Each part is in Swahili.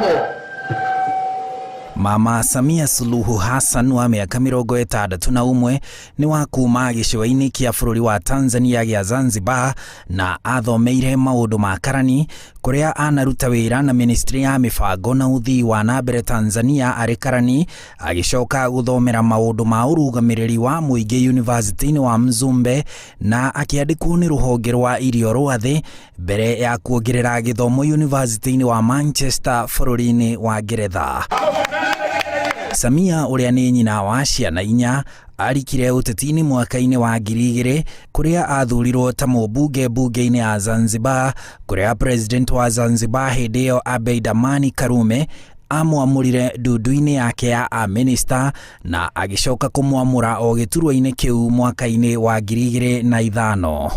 mambo. Mama Samia Suluhu Hassan wa mĩaka 61 ni wa kuma gĩcũa-inĩ kĩa bũrũri wa Tanzania gĩa Zanzibar na athomeire maũndũ ma karani kũrĩa anaruta wĩra na ministry ya mĩbango na ũthii wa nambere Tanzania arĩ karani, agĩcoka gũthomera maũndũ ma ũrũgamĩrĩri wa mũingĩ university-inĩ wa Mzumbe na akĩandĩkwo nĩ rũhonge rwa irio rwa thĩ mbere ya kuongerera gĩthomo university-inĩ wa Manchester bũrũri-inĩ wa Ngeretha. Samia ũrĩa nĩ nyina wa ciana 4 arikire ũteti-inĩ mwaka-inĩ wa 2000 kũrĩa athurirwo ta mũmbunge bunge-inĩ ya Zanzibar, kũrĩa president wa Zanzibar hĩndĩ ĩyo Abeid Amani Karume amwamũrire ndundu-inĩ yake ya minister na agĩcoka kũmwamũra o gĩturwa-inĩ kĩu mwaka-inĩ wa 2005.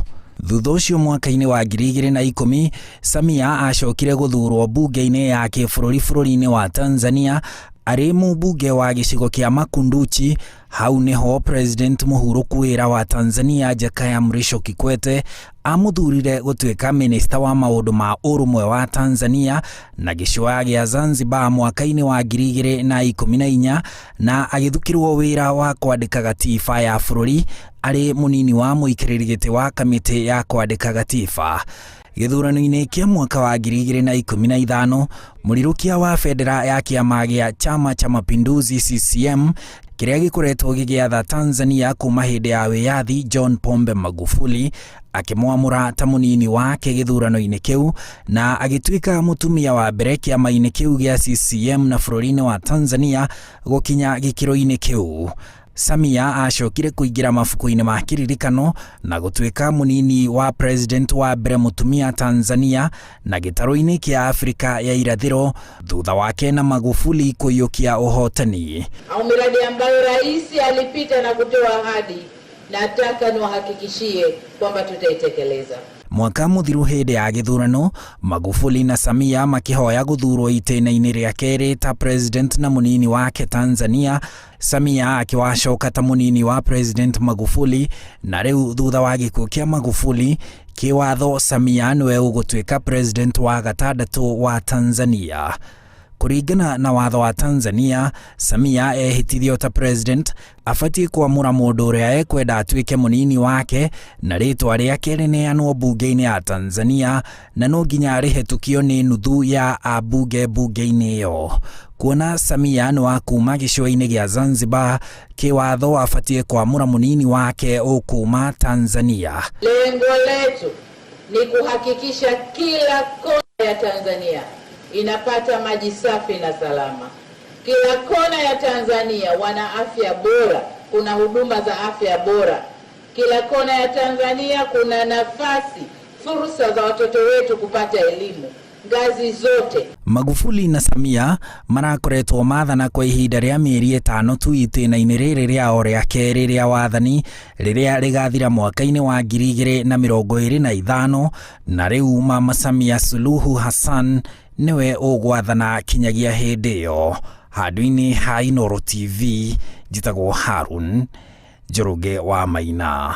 Thutha ũcio mwaka-inĩ wa 2010 Samia acokire gũthurwo bunge-inĩ ya bũrũri-inĩ wa Tanzania arĩ mũmbunge wa gĩcigo kĩa Makunduchi. Hau niho president mũhurũku wĩra wa Tanzania Jakaya Mrisho Kikwete amũthurire gũtuĩka minister wa maũndũ ma ũrũmwe wa Tanzania na gĩcũa gĩa Zanzibar mwaka-inĩ wa 2014 na agĩthukĩrwo wĩra wa kwandĩka gatiba ya bũrũri arĩ mũnini wa mũikarĩri gĩtĩ wa kamĩtĩ ya kwandĩka gatiba. Gĩthurano-inĩ kĩa mwaka wa 2015 mũrirũkia wa bendera ya kĩama gĩa Chama cha Mapinduzi CCM kĩrĩa gĩkoretwo gĩgĩatha Tanzania kuma hĩndĩ ya wĩyathi John Magufuli akĩmwamũra ta mũnini wake gĩthurano-inĩ kĩu na agĩtuĩka mũtumia wa mbere kĩama-inĩ kĩu gĩa CCM na bũrũri-inĩ wa Tanzania gũkinya gĩkĩro-inĩ kĩu. Samia acokire kũingĩra mabuku-inĩ ma kĩririkano na gũtuĩka mũnini wa president wa mbere mũtumia Tanzania na gĩtarũ-inĩ kĩa Afrika ya irathĩro thutha wake na Magufuli kũiyũkia ũhotani. Au miradi ambayo rais alipita na kutoa ahadi, nataka niwahakikishie kwamba tutaitekeleza. Mwaka mũthiru hĩndĩ ya gĩthurano, Magufuli na Samia makĩhoya gũthurwo itĩna-inĩ rĩa kerĩ ta president na mũnini wake Tanzania, Samia akĩwacoka ta mũnini wa president Magufuli, na rĩu thutha wa gĩkuũ kĩa Magufuli kĩwatho Samia nĩwe ũgũtuĩka president wa 6 wa Tanzania. Kũringana na watho wa Tanzania, Samia ehĩtithio ta president abatie kwamũra mũndũ ũrĩa ekwenda atuĩke mũnini wake na rĩtwa rĩake rĩneanwo bunge-inĩ ya Tanzania na no nginya rĩhetũkio nĩ nuthu ya ambunge bunge-inĩ ĩyo. Kuona Samia nĩ wa kuma gĩcũa-inĩ gĩa Zanzibar, kĩwatho abatie kwamũra mũnini wake ũkuma Tanzania. Lengo letu ni kuhakikisha kila kona ya Tanzania inapata maji safi na salama. Kila kona ya Tanzania wana afya bora, kuna huduma za afya bora. Kila kona ya Tanzania kuna nafasi, fursa za watoto wetu kupata elimu ngazi zote. Magufuli na Samia marakoretwo mathana kwa ihinda rĩa mĩeri 5 tu itĩna-inĩ rĩrĩ rĩao rĩa kerĩ rĩa wathani rĩrĩa rĩgathira mwaka-inĩ wa 2025 na rĩu Mama Samia Suluhu Hassan niwe ũgwathana kinyagia hĩndĩ ĩyo. Handũ-inĩ ha Inooro TV, njĩtagwo Harun Njoroge wa Maina.